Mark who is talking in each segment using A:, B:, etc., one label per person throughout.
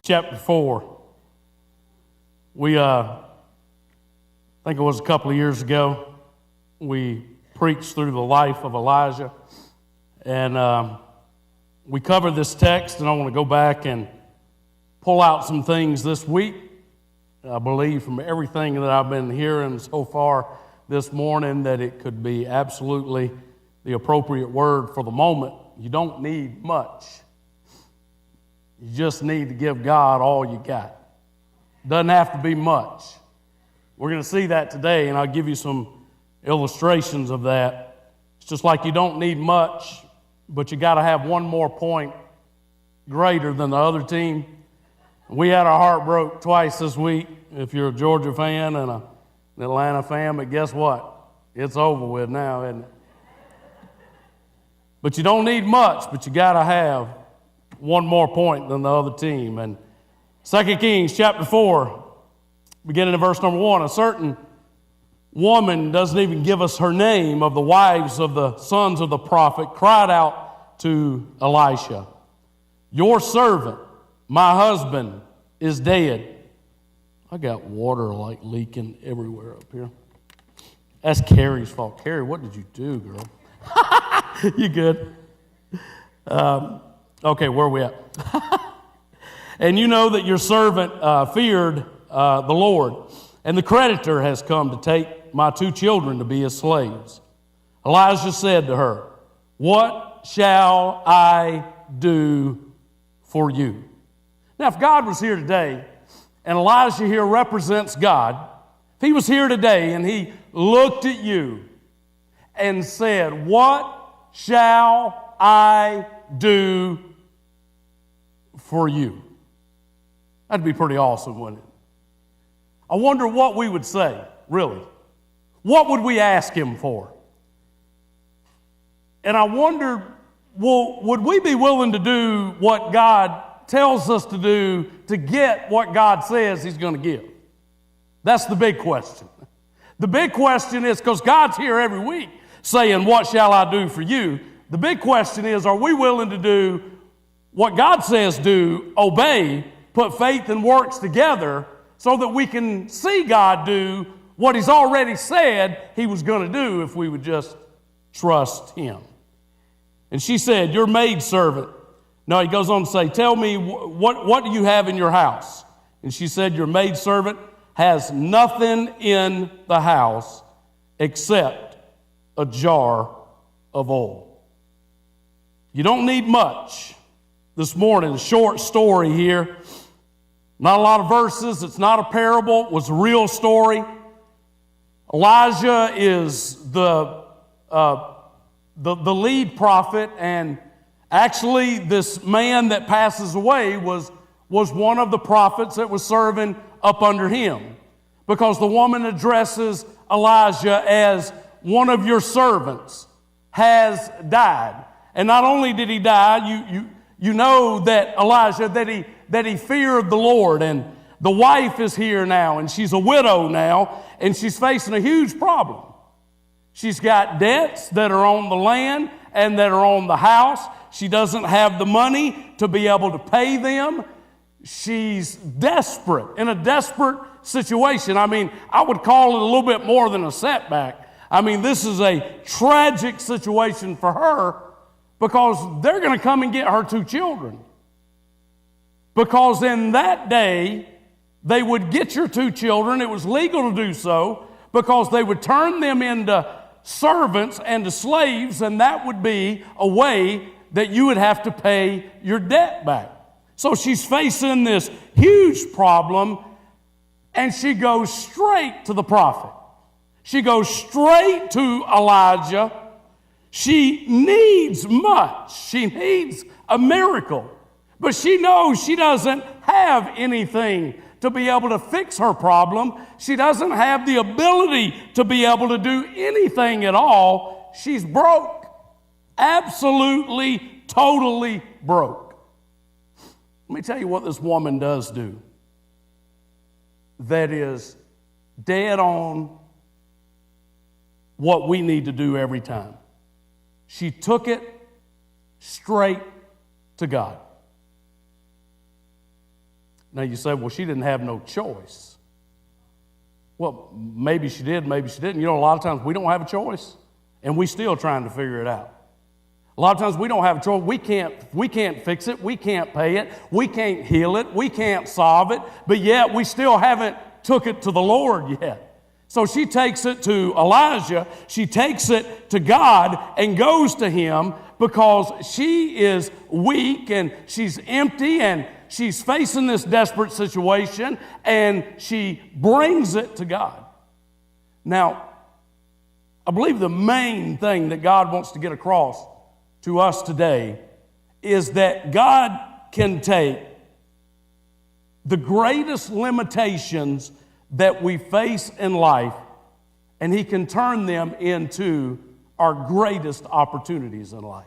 A: chapter 4. We, I think it was a couple of years ago, we preached through the life of Elijah. And we covered this text, and I want to go back and pull out some things this week. I believe from everything that I've been hearing so far this morning that it could be absolutely the appropriate word for the moment. You don't need much. You just need to give God all you got. Doesn't have to be much. We're going to see that today, and I'll give you some illustrations of that. It's just like you don't need much, but you got to have one more point greater than the other team. We had our heart broke twice this week. If you're a Georgia fan and an Atlanta fan, but guess what? It's over with now, isn't it? But you don't need much, but you got to have one more point than the other team. And 2 Kings chapter 4, beginning in verse number 1, a certain woman, doesn't even give us her name, of the wives of the sons of the prophet, cried out to Elisha, "Your servant, my husband, is dead." I got water like leaking everywhere up here. That's Carrie's fault. Carrie, what did you do, girl? You good? Okay, where are we at? "And you know that your servant feared the Lord, and the creditor has come to take my 2 children to be his slaves." Elijah said to her, "What shall I do for you?" Now, if God was here today, and Elijah here represents God, if he was here today and he looked at you and said, "What shall I do for you?" That'd be pretty awesome, wouldn't it? I wonder what we would say, really. What would we ask him for? And I wonder, would we be willing to do what God tells us to do to get what God says he's going to give? That's the big question. The big question is, because God's here every week saying, "What shall I do for you?" The big question is, are we willing to do what God says do, obey, put faith and works together so that we can see God do what he's already said he was going to do if we would just trust him? And she said, "Your maidservant." No, he goes on to say, "Tell me, what do you have in your house?" And she said, "Your maidservant has nothing in the house except a jar of oil." You don't need much. This morning, a short story here. Not a lot of verses. It's not a parable. It was a real story. Elijah is the lead prophet, and actually this man that passes away was one of the prophets that was serving up under him, because the woman addresses Elijah as "one of your servants has died." And not only did he die, you know that Elijah, that he feared the Lord, and the wife is here now, and she's a widow now, and she's facing a huge problem. She's got debts that are on the land and that are on the house. She doesn't have the money to be able to pay them. She's desperate, in a desperate situation. I mean, I would call it a little bit more than a setback. I mean, this is a tragic situation for her, because they're going to come and get her 2 children. Because in that day, they would get your 2 children. It was legal to do so, because they would turn them into servants and to slaves, and that would be a way that you would have to pay your debt back. So she's facing this huge problem, and she goes straight to the prophet. She goes straight to Elijah. She needs much. She needs a miracle. But she knows she doesn't have anything to be able to fix her problem. She doesn't have the ability to be able to do anything at all. She's broke. Absolutely, totally broke. Let me tell you what this woman does do that is dead on what we need to do every time. She took it straight to God. Now you say, well, she didn't have no choice. Well, maybe she did, maybe she didn't. You know, a lot of times we don't have a choice, and we still trying to figure it out. A lot of times we don't have a choice. We can't fix it. We can't pay it. We can't heal it. We can't solve it. But yet we still haven't took it to the Lord yet. So she takes it to Elijah. She takes it to God and goes to him because she is weak and she's empty and she's facing this desperate situation, and she brings it to God. Now, I believe the main thing that God wants to get across to us today is that God can take the greatest limitations that we face in life, and He can turn them into our greatest opportunities in life.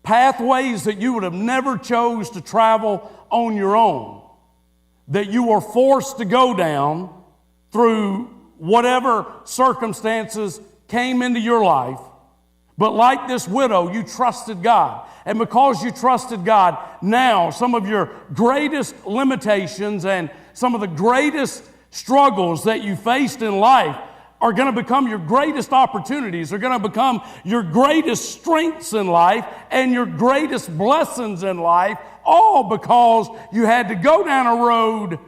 A: Pathways that you would have never chose to travel on your own, that you were forced to go down through whatever circumstances came into your life. But like this widow, you trusted God. And because you trusted God, now some of your greatest limitations and some of the greatest struggles that you faced in life are going to become your greatest opportunities, are going to become your greatest strengths in life and your greatest blessings in life, all because you had to go down a road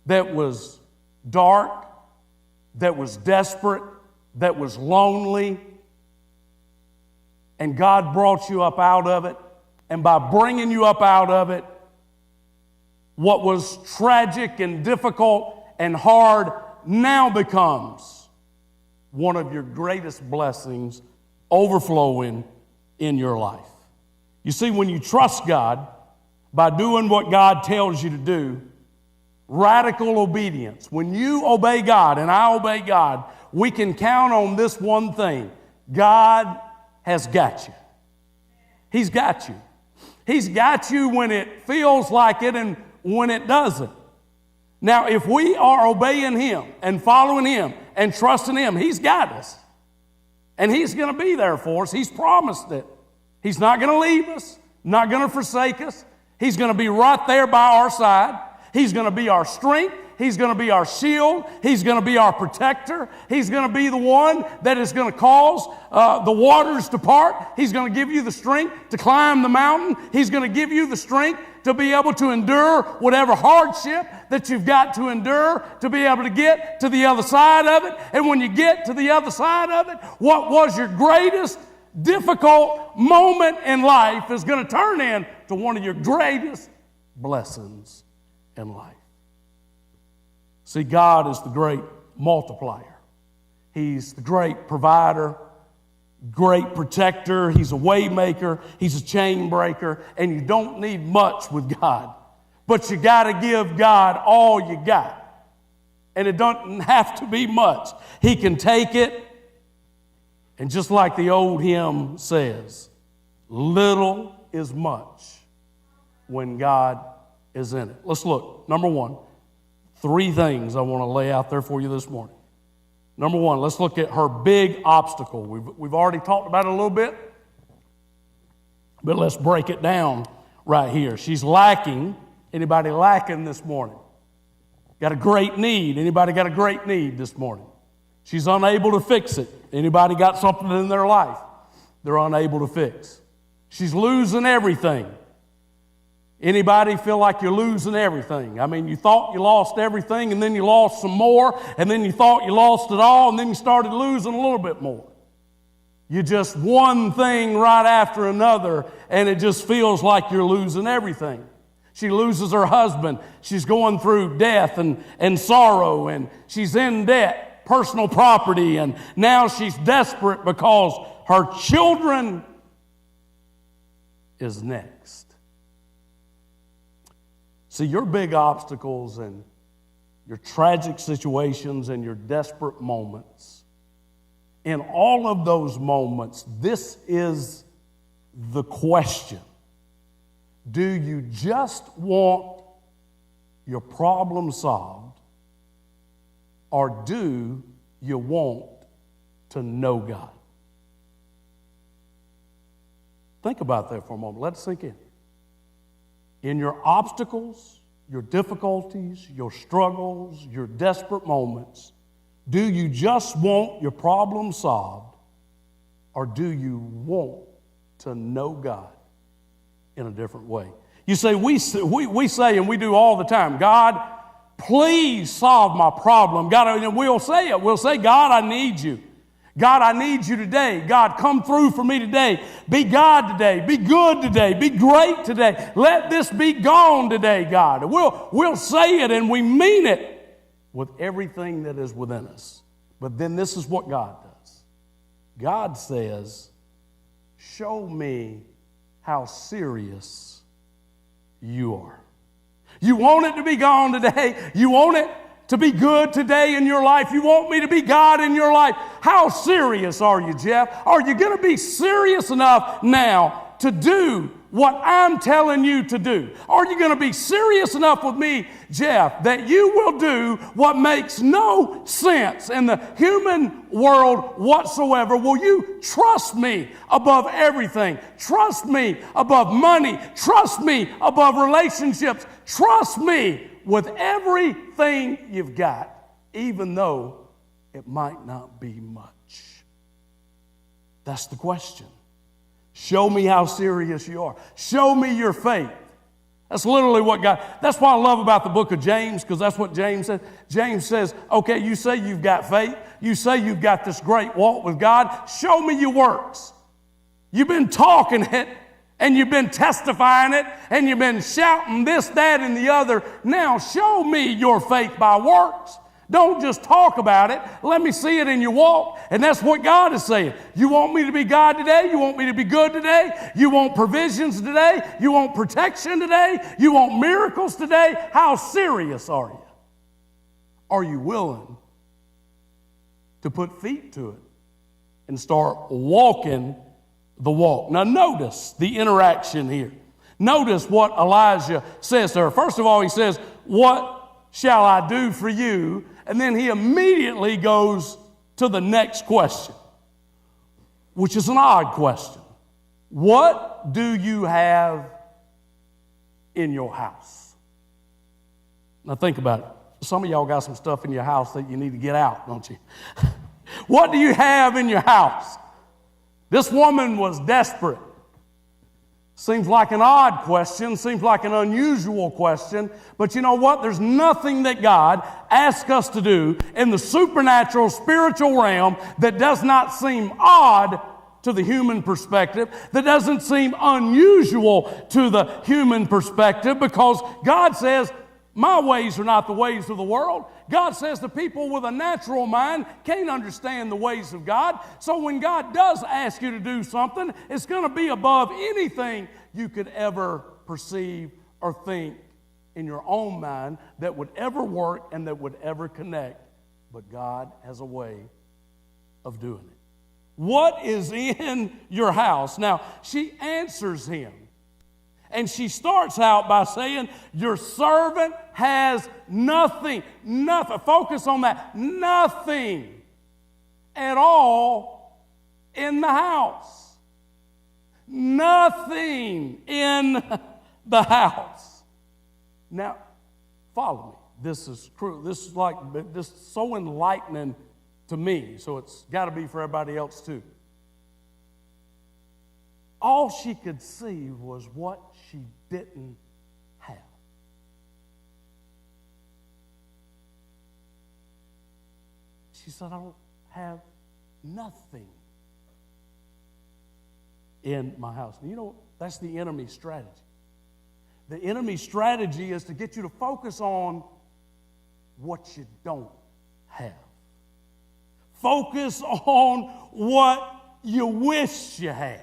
A: that was dark, that was desperate, that was lonely, and God brought you up out of it. And by bringing you up out of it, what was tragic and difficult and hard now becomes one of your greatest blessings overflowing in your life. You see, when you trust God by doing what God tells you to do, radical obedience, when you obey God and I obey God, we can count on this one thing: God has got you. He's got you. He's got you when it feels like it and when it doesn't. Now, if we are obeying Him and following Him and trusting Him, He's got us. And He's going to be there for us. He's promised it. He's not going to leave us, not going to forsake us. He's going to be right there by our side. He's going to be our strength. He's going to be our shield. He's going to be our protector. He's going to be the one that is going to cause the waters to part. He's going to give you the strength to climb the mountain. He's going to give you the strength to be able to endure whatever hardship that you've got to endure, to be able to get to the other side of it. And when you get to the other side of it, what was your greatest difficult moment in life is going to turn into one of your greatest blessings in life. See, God is the great multiplier. He's the great provider, great protector. He's a way maker. He's a chain breaker. And you don't need much with God. But you got to give God all you got. And it doesn't have to be much. He can take it. And just like the old hymn says, little is much when God is in it. Let's look. Number one. 3 things I want to lay out there for you this morning. Number 1, let's look at her big obstacle. We've already talked about it a little bit, but let's break it down right here. She's lacking. Anybody lacking this morning? Got a great need. Anybody got a great need this morning? She's unable to fix it. Anybody got something in their life they're unable to fix? She's losing everything. Anybody feel like you're losing everything? I mean, you thought you lost everything, and then you lost some more, and then you thought you lost it all, and then you started losing a little bit more. You just one thing right after another, and it just feels like you're losing everything. She loses her husband. She's going through death and sorrow, and she's in debt, personal property, and now she's desperate because her children is next. See, your big obstacles and your tragic situations and your desperate moments, in all of those moments, this is the question. Do you just want your problem solved, or do you want to know God? Think about that for a moment. Let it sink in. In your obstacles, your difficulties, your struggles, your desperate moments, do you just want your problem solved, or do you want to know God in a different way? You say, we say, and we do all the time, God, please solve my problem. God, and we'll say it. We'll say, God, I need you. God, I need you today. God, come through for me today. Be God today. Be good today. Be great today. Let this be gone today, God. We'll say it, and we mean it with everything that is within us. But then this is what God does. God says, show me how serious you are. You want it to be gone today. You want it to be good today in your life. You want me to be God in your life. How serious are you, Jeff? Are you going to be serious enough now to do what I'm telling you to do? Are you going to be serious enough with me, Jeff, that you will do what makes no sense in the human world whatsoever? Will you trust me above everything? Trust me above money. Trust me above relationships. Trust me with everything you've got, even though it might not be much. That's the question. Show me how serious you are. Show me your faith. That's literally what God, that's what I love about the book of James, because that's what James says. James says, okay, you say you've got faith. You say you've got this great walk with God. Show me your works. You've been talking it, and you've been testifying it, and you've been shouting this, that, and the other. Now show me your faith by works. Don't just talk about it. Let me see it in your walk. And that's what God is saying. You want me to be God today? You want me to be good today? You want provisions today? You want protection today? You want miracles today? How serious are you? Are you willing to put feet to it and start walking the walk? Now notice the interaction here. Notice what Elijah says to her. First of all, he says, what shall I do for you? And then he immediately goes to the next question, which is an odd question. What do you have in your house? Now think about it. Some of y'all got some stuff in your house that you need to get out, don't you? What do you have in your house? This woman was desperate. Seems like an odd question, seems like an unusual question, but you know what? There's nothing that God asks us to do in the supernatural, spiritual realm that does not seem odd to the human perspective, that doesn't seem unusual to the human perspective, because God says, my ways are not the ways of the world. God says the people with a natural mind can't understand the ways of God. So when God does ask you to do something, it's going to be above anything you could ever perceive or think in your own mind that would ever work and that would ever connect. But God has a way of doing it. What is in your house? Now, she answers him. And she starts out by saying, your servant has nothing. Focus on that. Nothing at all in the house. Nothing in the house. Now, follow me. This is true. This is so enlightening to me, so it's got to be for everybody else too. All she could see was what she didn't have. She said, I don't have nothing in my house. And you know, that's the enemy's strategy. The enemy's strategy is to get you to focus on what you don't have. Focus on what you wish you had.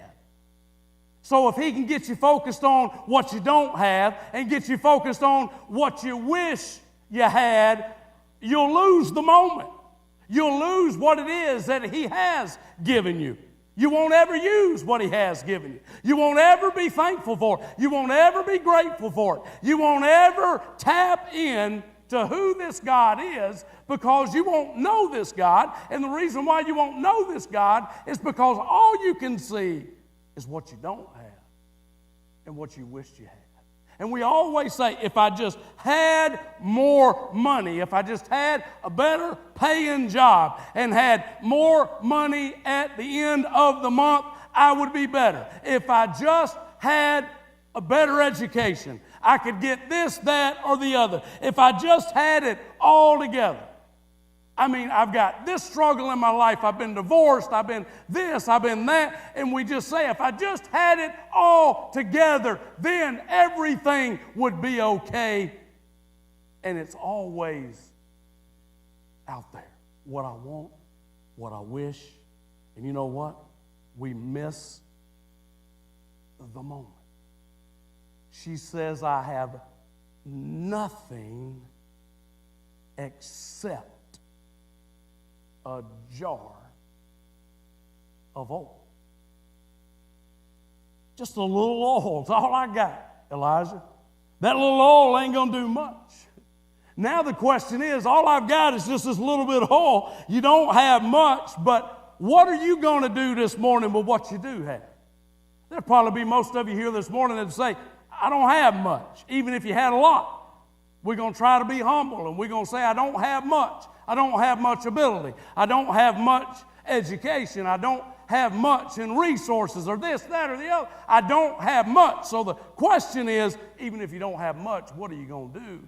A: So if he can get you focused on what you don't have and get you focused on what you wish you had, you'll lose the moment. You'll lose what it is that he has given you. You won't ever use what he has given you. You won't ever be thankful for it. You won't ever be grateful for it. You won't ever tap in to who this God is, because you won't know this God. And the reason why you won't know this God is because all you can see is what you don't have and what you wished you had. And we always say, if I just had more money, if I just had a better paying job and had more money at the end of the month, I would be better. If I just had a better education, I could get this, that, or the other. If I just had it all together. I mean, I've got this struggle in my life. I've been divorced. I've been this. I've been that. And we just say, if I just had it all together, then everything would be okay. And it's always out there. What I want, what I wish. And you know what? We miss the moment. She says, I have nothing except a jar of oil. Just a little oil is all I got, Elijah. That little oil ain't going to do much. Now the question is, all I've got is just this little bit of oil. You don't have much, but what are you going to do this morning with what you do have? There'll probably be most of you here this morning that say, I don't have much, even if you had a lot. We're going to try to be humble, and we're going to say, I don't have much. I don't have much ability. I don't have much education. I don't have much in resources or this, that, or the other. I don't have much. So the question is, even if you don't have much, what are you going to do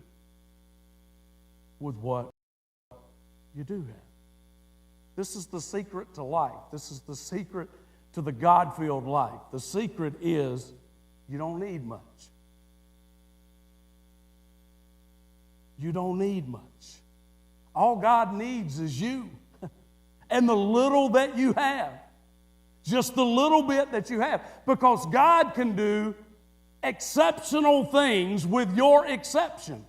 A: with what you do have? This is the secret to life. This is the secret to the God-filled life. The secret is you don't need much. You don't need much. All God needs is you and the little that you have. Just the little bit that you have. Because God can do exceptional things with your exception.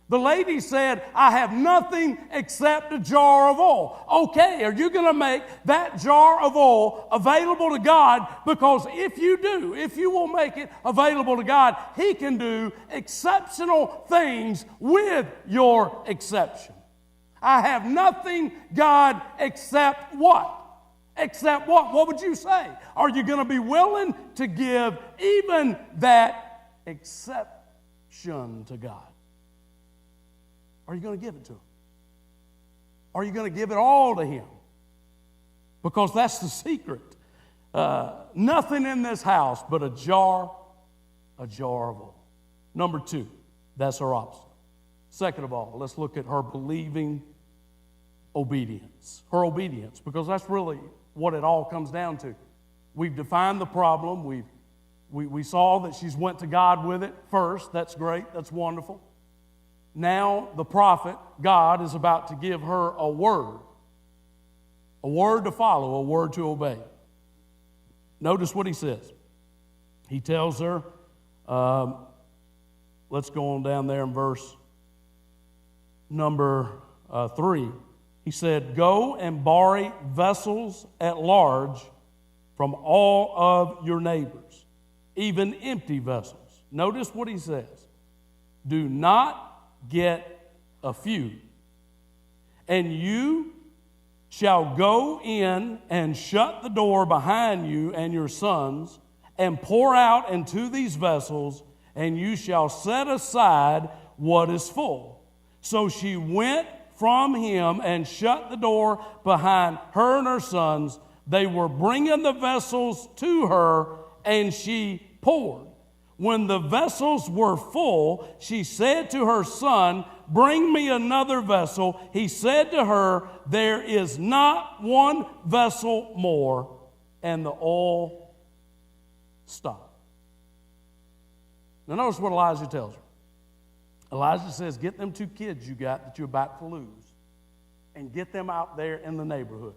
A: The lady said, I have nothing except a jar of oil. Okay, are you going to make that jar of oil available to God? Because if you do, if you will make it available to God, He can do exceptional things with your exception. I have nothing, God, except what? Except what? What would you say? Are you going to be willing to give even that exception to God? Are you going to give it to Him? Are you going to give it all to Him? Because that's the secret. Nothing in this house but a jar of oil. Number two, that's her opposite. Second of all, let's look at her believing obedience. Her obedience, because that's really what it all comes down to. We've defined the problem. We saw that she's went to God with it first. That's great. That's wonderful. Now the prophet, God, is about to give her a word to follow, a word to obey. Notice what he says. He tells her, let's go on down there in verse number 3. He said, go and borrow vessels at large from all of your neighbors, even empty vessels. Notice what he says. Do not get a few, and you shall go in and shut the door behind you and your sons, and pour out into these vessels, and you shall set aside what is full. So she went from him and shut the door behind her and her sons. They were bringing the vessels to her, and she poured. When the vessels were full, she said to her son, bring me another vessel. He said to her, there is not one vessel more. And the oil stopped. Now notice what Elijah tells her. Elijah says, get them 2 kids you got that you're about to lose and get them out there in the neighborhood.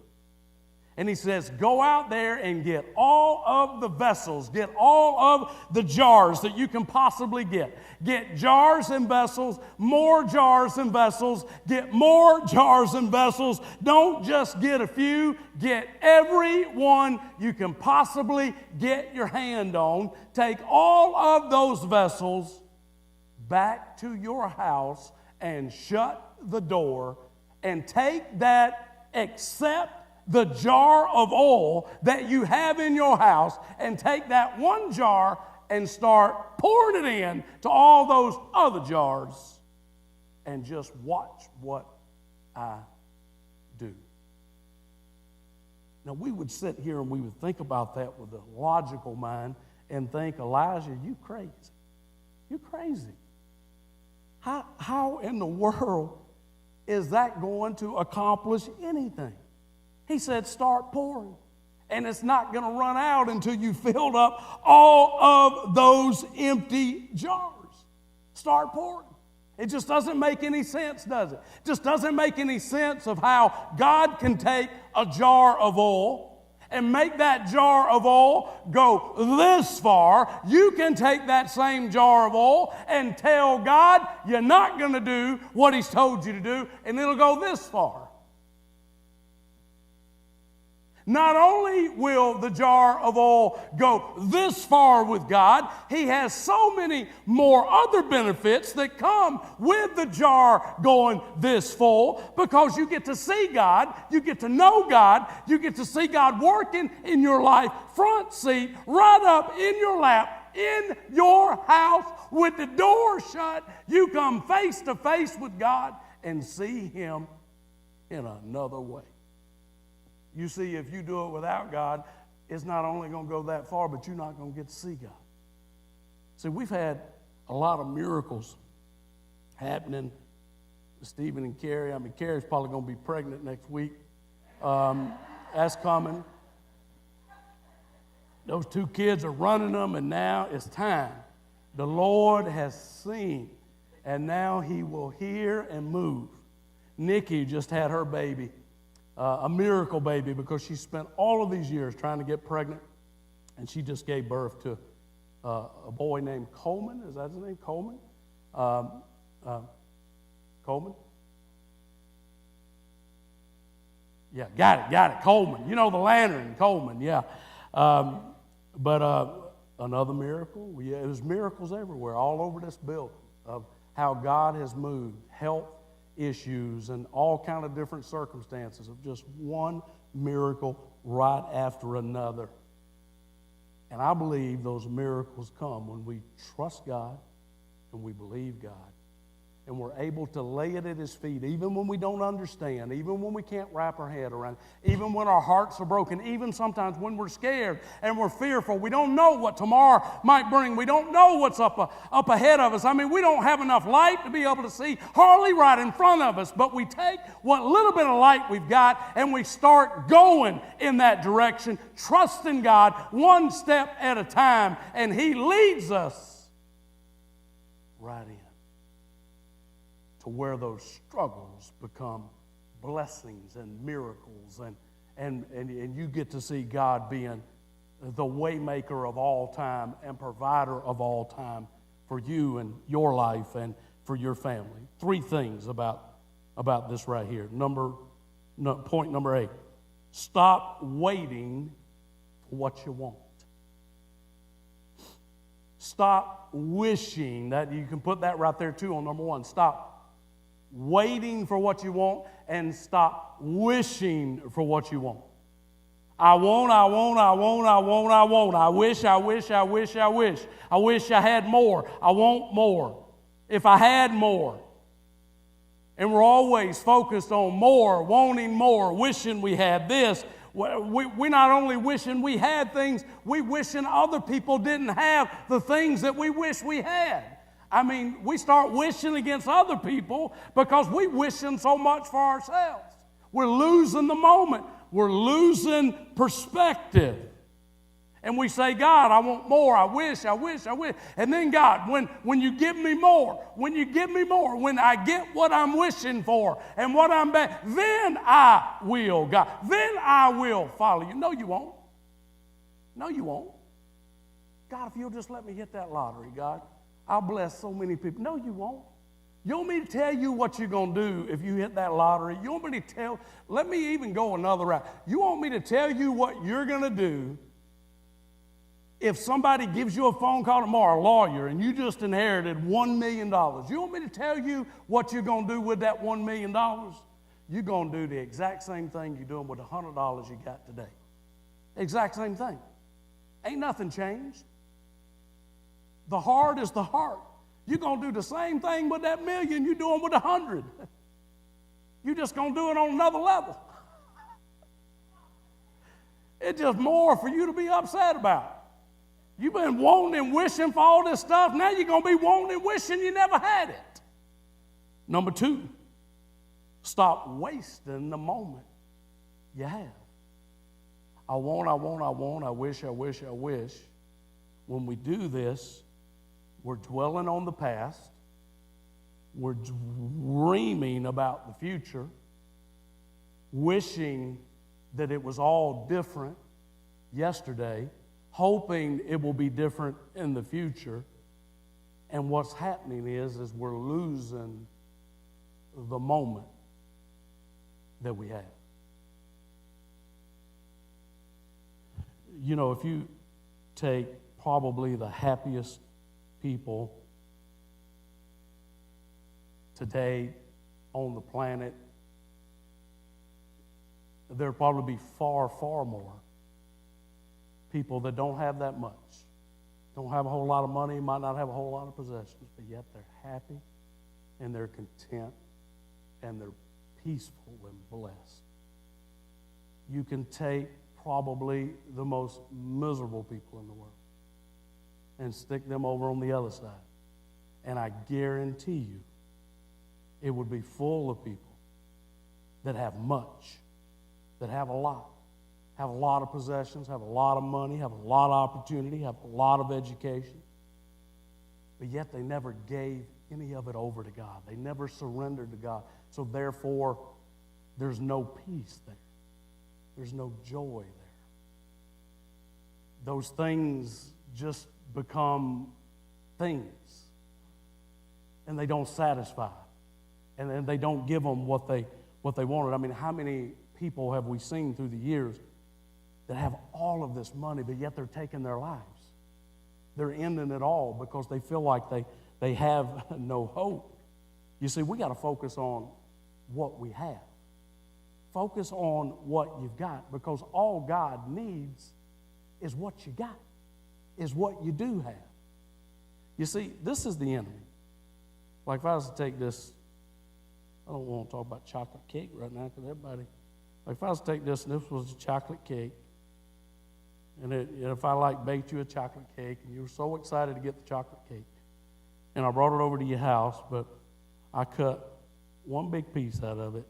A: And he says, go out there and get all of the vessels, get all of the jars that you can possibly get. Get jars and vessels, more jars and vessels, get more jars and vessels. Don't just get a few, get every one you can possibly get your hand on. Take all of those vessels back to your house and shut the door and take that except the jar of oil that you have in your house and take that one jar and start pouring it in to all those other jars and just watch what I do. Now, we would sit here and we would think about that with a logical mind and think, Elijah, you crazy. You're crazy. How in the world is that going to accomplish anything? He said, start pouring. And it's not going to run out until you filled up all of those empty jars. Start pouring. It just doesn't make any sense, does it? It just doesn't make any sense of how God can take a jar of oil and make that jar of oil go this far. You can take that same jar of oil and tell God you're not going to do what He's told you to do, and it'll go this far. Not only will the jar of oil go this far with God, He has so many more other benefits that come with the jar going this full, because you get to see God, you get to know God, you get to see God working in your life, front seat, right up in your lap, in your house with the door shut. You come face to face with God and see Him in another way. You see, if you do it without God, it's not only going to go that far, but you're not going to get to see God. See, we've had a lot of miracles happening with Stephen and Carrie. I mean, Carrie's probably going to be pregnant next week. That's coming. Those two kids are running them, and now it's time. The Lord has seen, and now He will hear and move. Nikki just had her baby. A miracle baby, because she spent all of these years trying to get pregnant, and she just gave birth to a boy named Coleman. Is that his name? Coleman? Coleman? Yeah, got it. Coleman. You know, the lantern, Coleman, yeah. But another miracle. There's miracles everywhere, all over this building, of how God has moved, health issues and all kind of different circumstances, of just one miracle right after another. And I believe those miracles come when we trust God and we believe God, and we're able to lay it at His feet, even when we don't understand, even when we can't wrap our head around it, even when our hearts are broken, even sometimes when we're scared and we're fearful. We don't know what tomorrow might bring. We don't know what's up ahead of us. I mean, we don't have enough light to be able to see hardly right in front of us, but we take what little bit of light we've got and we start going in that direction, trusting God one step at a time, and He leads us right in to where those struggles become blessings and miracles, and you get to see God being the waymaker of all time and provider of all time for you and your life and for your family. Three things about this right here. Point number 8. Stop waiting for what you want. Stop wishing. That you can put that right there too on number 1. Stop waiting for what you want, and stop wishing for what you want. I want. I wish. I wish I had more. I want more. If I had more. And we're always focused on more, wanting more, wishing we had this. We're not only wishing we had things, we wishing other people didn't have the things that we wish we had. I mean, we start wishing against other people because we're wishing so much for ourselves. We're losing the moment. We're losing perspective. And we say, God, I want more. I wish. And then, God, when you give me more, when I get what I'm wishing for and what I'm back, then I will, God. Then I will follow you. No, you won't. No, you won't. God, if you'll just let me hit that lottery, God, I'll bless so many people. No, you won't. You want me to tell you what you're going to do if you hit that lottery? You want me to let me even go another route. You want me to tell you what you're going to do if somebody gives you a phone call tomorrow, a lawyer, and you just inherited $1 million? You want me to tell you what you're going to do with that $1 million? You're going to do the exact same thing you're doing with the $100 you got today. Exact same thing. Ain't nothing changed. The heart is the heart. You're going to do the same thing with that million you're doing with 100. You're just going to do it on another level. It's just more for you to be upset about. You've been wanting and wishing for all this stuff. Now you're going to be wanting and wishing you never had it. Number 2, stop wasting the moment you have. I want, I wish. When we do this, we're dwelling on the past. We're dreaming about the future, wishing that it was all different yesterday, hoping it will be different in the future. And what's happening is we're losing the moment that we have. You know, if you take probably the happiest people today on the planet, there'll probably be far, far more people that don't have that much, don't have a whole lot of money, might not have a whole lot of possessions, but yet they're happy and they're content and they're peaceful and blessed. You can take probably the most miserable people in the world and stick them over on the other side, and I guarantee you it would be full of people that have much, that have a lot of possessions, have a lot of money, have a lot of opportunity, have a lot of education, but yet they never gave any of it over to God. They never surrendered to God. So therefore, there's no peace there. There's no joy there. Those things just become things, and they don't satisfy, and then they don't give them what they wanted. I mean, how many people have we seen through the years that have all of this money, but yet they're taking their lives? They're ending it all because they feel like they have no hope. You see, we got to focus on what we have. Focus on what you've got, because all God needs is what you got, is what you do have. You see, this is the enemy. Like if I was to take this, I don't want to talk about chocolate cake right now because everybody, like if I was to take this and this was a chocolate cake, and if I baked you a chocolate cake and you were so excited to get the chocolate cake, and I brought it over to your house, but I cut one big piece out of it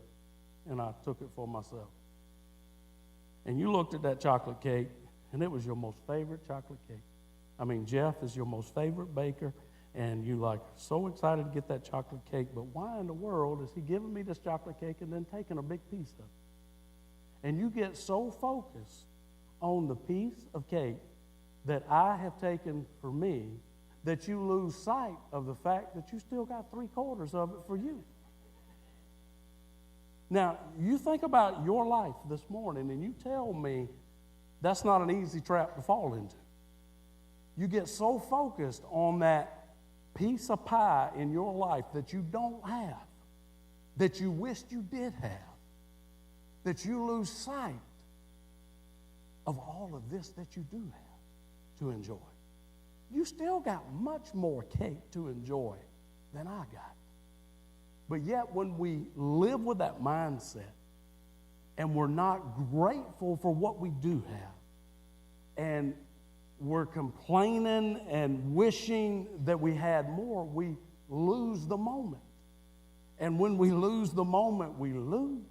A: and I took it for myself. And you looked at that chocolate cake and it was your most favorite chocolate cake. I mean, Jeff is your most favorite baker, and you so excited to get that chocolate cake, but why in the world is he giving me this chocolate cake and then taking a big piece of it? And you get so focused on the piece of cake that I have taken for me that you lose sight of the fact that you still got 3/4 of it for you. Now, you think about your life this morning and you tell me that's not an easy trap to fall into. You get so focused on that piece of pie in your life that you don't have, that you wished you did have, that you lose sight of all of this that you do have to enjoy. You still got much more cake to enjoy than I got. But yet when we live with that mindset and we're not grateful for what we do have, and we're complaining and wishing that we had more, we lose the moment. And when we lose the moment, we lose.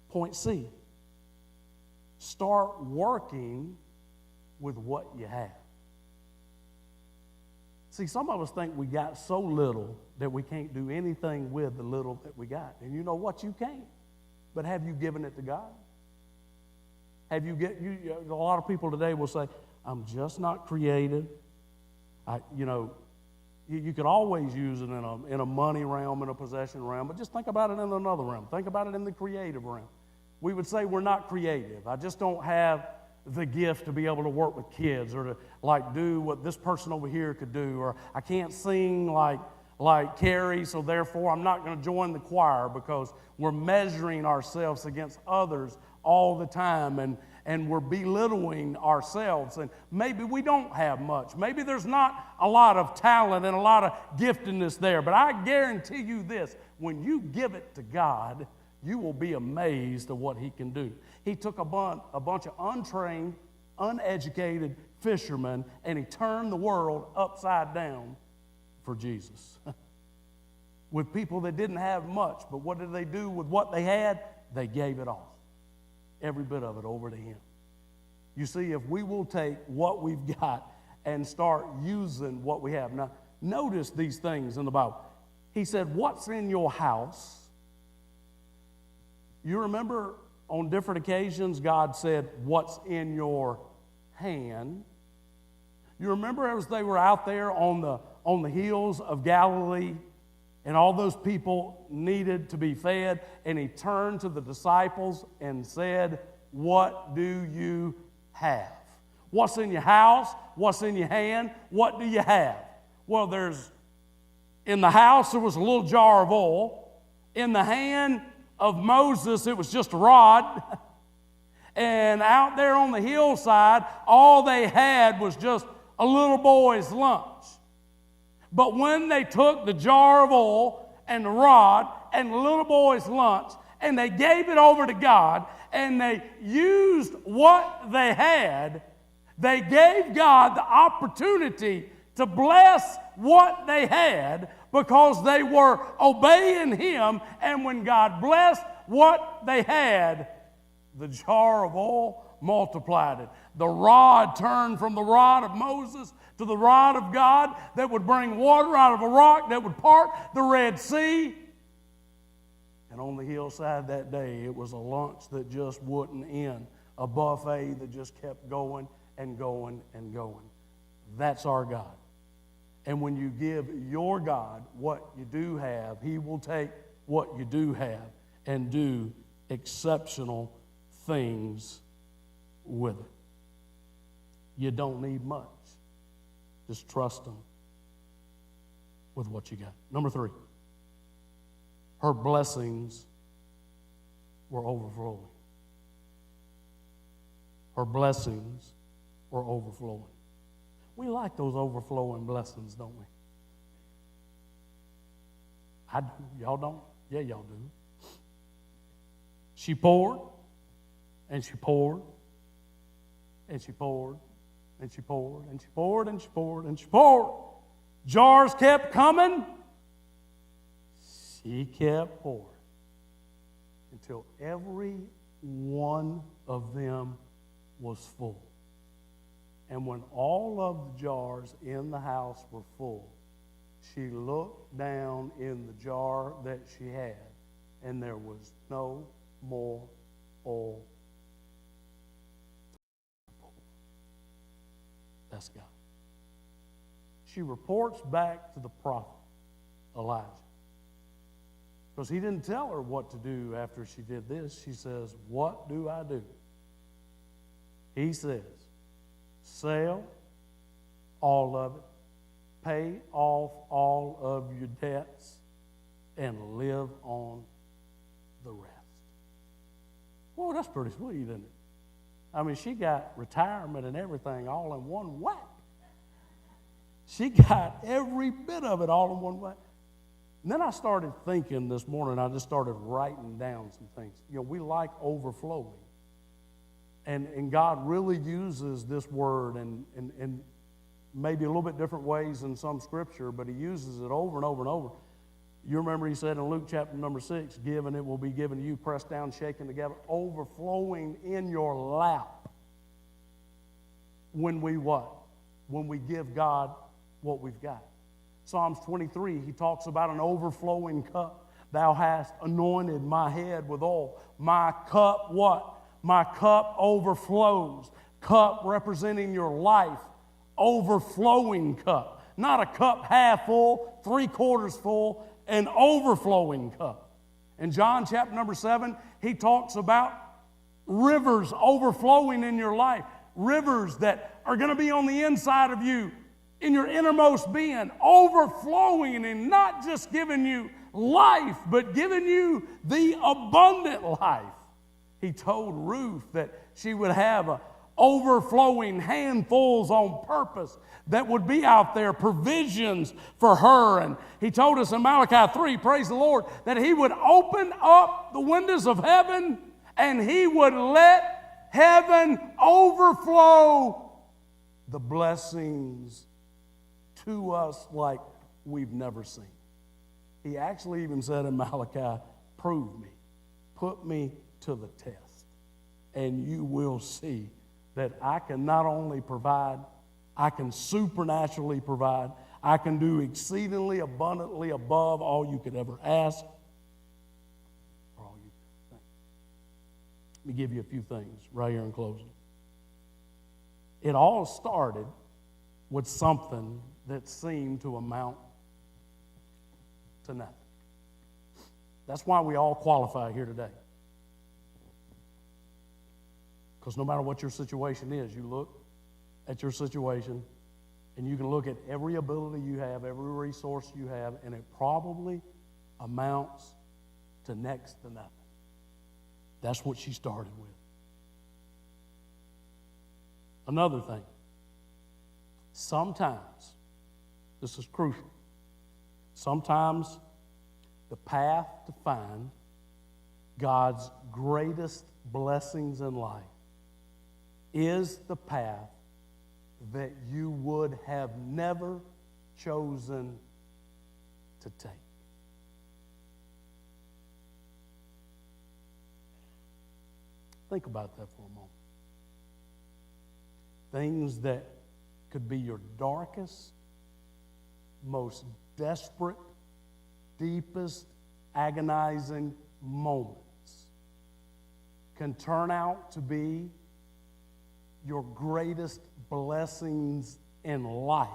A: Point C, start working with what you have. See, some of us think we got so little that we can't do anything with the little that we got. And you know what? You can't. But have you given it to God? Have you a lot of people today will say, I'm just not creative. You could always use it in a money realm, in a possession realm, but just think about it in another realm. Think about it in the creative realm. We would say we're not creative. I just don't have the gift to be able to work with kids, or to do what this person over here could do, or I can't sing like Carrie, so therefore I'm not going to join the choir, because we're measuring ourselves against others all the time, and we're belittling ourselves. And maybe we don't have much. Maybe there's not a lot of talent and a lot of giftedness there. But I guarantee you this, when you give it to God, you will be amazed at what He can do. He took a bunch of untrained, uneducated fishermen, and He turned the world upside down for Jesus. With people that didn't have much, but what did they do with what they had? They gave it all. Every bit of it over to Him. You see, if we will take what we've got and start using what we have. Now, notice these things in the Bible. He said, what's in your house? You remember on different occasions God said, what's in your hand? You remember as they were out there on the hills of Galilee, and all those people needed to be fed, and He turned to the disciples and said, what do you have? What's in your house? What's in your hand? What do you have? Well, in the house there was a little jar of oil. In the hand of Moses it was just a rod. And out there on the hillside, all they had was just a little boy's lunch. But when they took the jar of oil and the rod and the little boy's lunch and they gave it over to God and they used what they had, they gave God the opportunity to bless what they had because they were obeying Him. And when God blessed what they had, the jar of oil multiplied it. The rod turned from the rod of Moses to the rod of God that would bring water out of a rock that would part the Red Sea. And on the hillside that day, it was a lunch that just wouldn't end, a buffet that just kept going and going and going. That's our God. And when you give your God what you do have, He will take what you do have and do exceptional things with it. You don't need much. Just trust Him with what you got. Number 3, her blessings were overflowing. Her blessings were overflowing. We like those overflowing blessings, don't we? I do. Y'all don't? Yeah, y'all do. She poured, and she poured, and she poured, and she poured, and she poured, and she poured, and she poured. Jars kept coming. She kept pouring until every one of them was full. And when all of the jars in the house were full, she looked down in the jar that she had, and there was no more oil. That's God. She reports back to the prophet Elijah, because he didn't tell her what to do after she did this. She says, what do I do? He says, sell all of it, pay off all of your debts, and live on the rest. Well, that's pretty sweet, isn't it? I mean, she got retirement and everything all in one whack. She got every bit of it all in one whack. And then I started thinking this morning, I just started writing down some things. You know, we like overflowing. And God really uses this word in maybe a little bit different ways in some scripture, but He uses it over and over and over. You remember He said in Luke chapter number 6, give and it will be given to you, pressed down, shaken together, overflowing in your lap. When we what? When we give God what we've got. Psalms 23, He talks about an overflowing cup. Thou hast anointed my head with oil. My cup what? My cup overflows. Cup representing your life. Overflowing cup. Not a cup half full, 3/4 full, an overflowing cup. In John chapter number 7, He talks about rivers overflowing in your life. Rivers that are going to be on the inside of you, in your innermost being, overflowing and not just giving you life, but giving you the abundant life. He told Ruth that she would have overflowing handfuls on purpose that would be out there, provisions for her. And he told us in Malachi 3, praise the Lord, that he would open up the windows of heaven and he would let heaven overflow the blessings to us like we've never seen. He actually even said in Malachi, prove me, put me to the test, and you will see that I can not only provide, I can supernaturally provide, I can do exceedingly abundantly above all you could ever ask or all you could think. Let me give you a few things right here in closing. It all started with something that seemed to amount to nothing. That's why we all qualify here today. Because no matter what your situation is, you look at your situation and you can look at every ability you have, every resource you have, and it probably amounts to next to nothing. That's what she started with. Another thing, sometimes, this is crucial, sometimes the path to find God's greatest blessings in life is the path that you would have never chosen to take. Think about that for a moment. Things that could be your darkest, most desperate, deepest, agonizing moments can turn out to be your greatest blessings in life.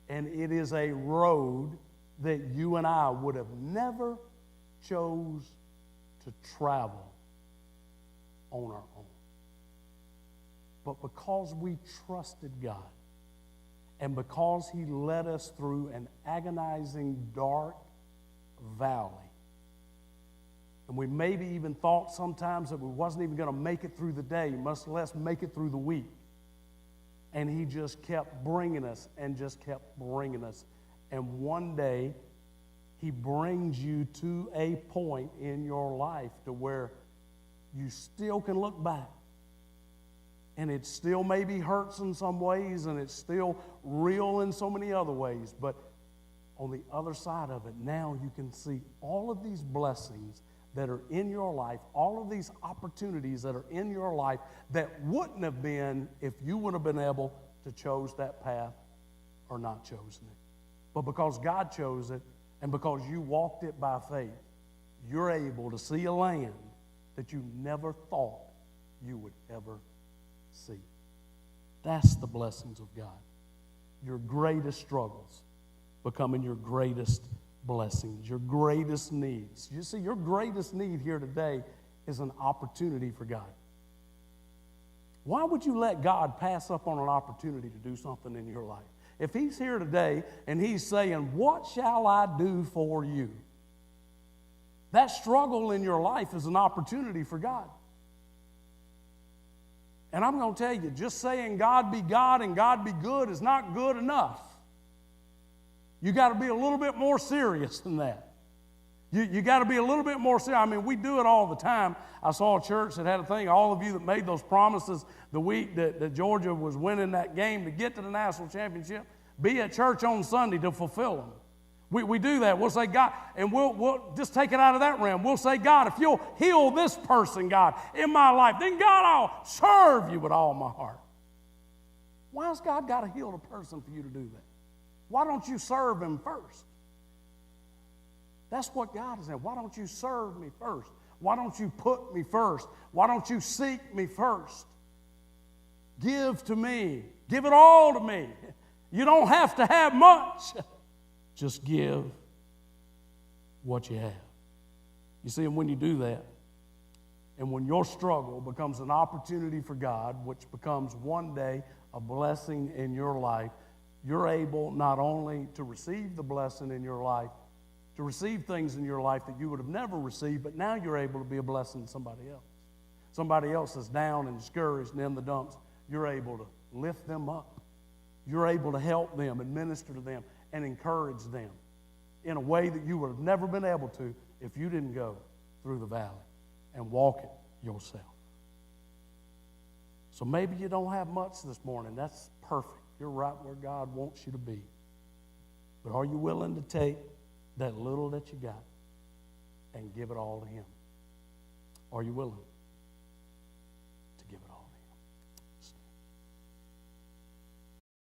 A: And it is a road that you and I would have never chose to travel on our own. But because we trusted God, and because He led us through an agonizing, dark valley, and we maybe even thought sometimes that we wasn't even going to make it through the day, much less make it through the week. And He just kept bringing us and just kept bringing us. And one day, He brings you to a point in your life to where you still can look back. And it still maybe hurts in some ways, and it's still real in so many other ways. But on the other side of it, now you can see all of these blessings that are in your life, all of these opportunities that are in your life that wouldn't have been if you would have been able to choose that path or not chosen it. But because God chose it, and because you walked it by faith, you're able to see a land that you never thought you would ever see. That's the blessings of God. Your greatest struggles becoming your greatest blessings, your greatest needs. You see, your greatest need here today is an opportunity for God. Why would you let God pass up on an opportunity to do something in your life? If He's here today and He's saying, what shall I do for you? That struggle in your life is an opportunity for God. And I'm going to tell you, just saying God be God and God be good is not good enough. You got to be a little bit more serious than that. You got to be a little bit more serious. I mean, we do it all the time. I saw a church that had a thing, all of you that made those promises the week that Georgia was winning that game to get to the national championship, be at church on Sunday to fulfill them. We do that. We'll say, God, and we'll just take it out of that realm. We'll say, God, if you'll heal this person, God, in my life, then God, I'll serve you with all my heart. Why has God got to heal a person for you to do that? Why don't you serve Him first? That's what God is saying. Why don't you serve me first? Why don't you put me first? Why don't you seek me first? Give to me. Give it all to me. You don't have to have much. Just give what you have. You see, and when you do that, and when your struggle becomes an opportunity for God, which becomes one day a blessing in your life, you're able not only to receive the blessing in your life, to receive things in your life that you would have never received, but now you're able to be a blessing to somebody else. Somebody else is down and discouraged and in the dumps. You're able to lift them up. You're able to help them and minister to them and encourage them in a way that you would have never been able to if you didn't go through the valley and walk it yourself. So maybe you don't have much this morning. That's perfect. You're right where God wants you to be. But are you willing to take that little that you got and give it all to Him? Are you willing?